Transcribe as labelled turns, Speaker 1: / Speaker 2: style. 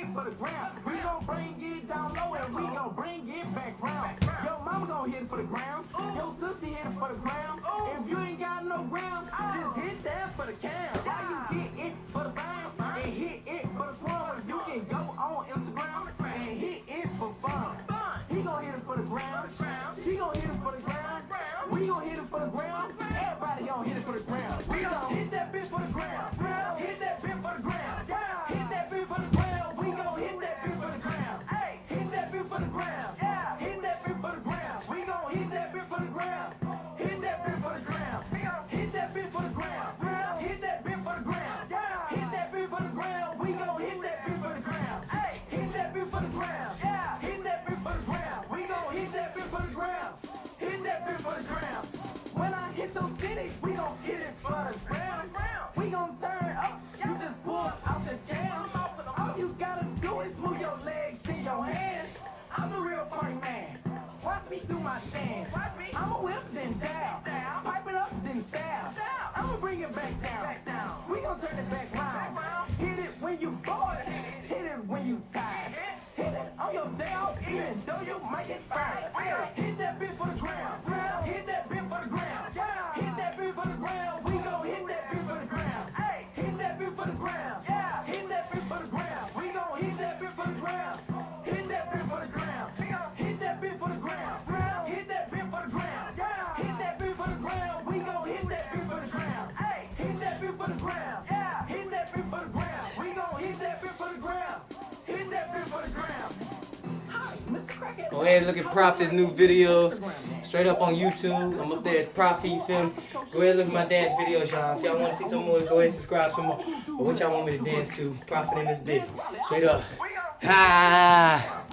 Speaker 1: it for the ground. We gon' bring it down low and we gon' bring it back round. Yo, mama gon' hit it for the ground. Yo, sister hit it for the ground. If you ain't got no ground, just hit that for the count. Why you hit it for the pound and hit it for the fun? You can go on Instagram and hit it for fun. He gon' hit it for the ground. She gon' hit it for the ground. We gon' hit it for the ground. Everybody gon' hit it for the ground. We gon' hit that bitch for the ground. Hit that bitch for the ground. Hit that bitch for the ground. We gon' hit that bitch for the ground. Hit that bitch for the ground. Hit that bitch for the ground. We gon' hit that bitch for the ground. Hit that bitch for the ground. Hit that bitch for the ground. Hit that bitch for the ground. Hit that bitch for the ground. We gon' hit that bitch for the ground. Hit that bitch for the ground. Hit that bitch for the ground. We gon' hit that bitch for the ground. Hit that bitch for the ground. When I hit your city, we gon' hit it for the ground. We gon' turn up. You just pull out your jam. All you gotta do is move your legs in your hands. I'm a real party man. Watch me do my dance. I'ma whip then down. Pipe it up then stab. I'ma bring it back down. We gon' turn it back round. Hit it when you bored. Hit it when you tired. Hit it on your day off, even though you might get fired. Hit that bitch for the ground. Hit that bitch for the ground. Hit that bitch for the ground. We gon' hit that bitch for the ground. Hit that bitch for the ground. Hit that bitch for the ground. We gon' hit that bitch for the ground. Hit that bitch for the ground. Hit that bitch for the ground. Hit that bitch for the ground. Hit that bitch for the ground. We gon' hit that bitch for the ground. Hit that bitch for the ground. Hit that bitch for the ground. We gon' hit that bitch for the ground. Hit that bitch for the ground. Hi, Mr. Crackhead.
Speaker 2: Go ahead and look at Prophet's new videos. Straight up on YouTube. I'm up there as Prophet, you feel me? Go ahead and look at my dance videos, y'all. If y'all want to see some more, go ahead and subscribe some more. But what y'all want me to dance to? Prophet in this bit. Straight up. Ha!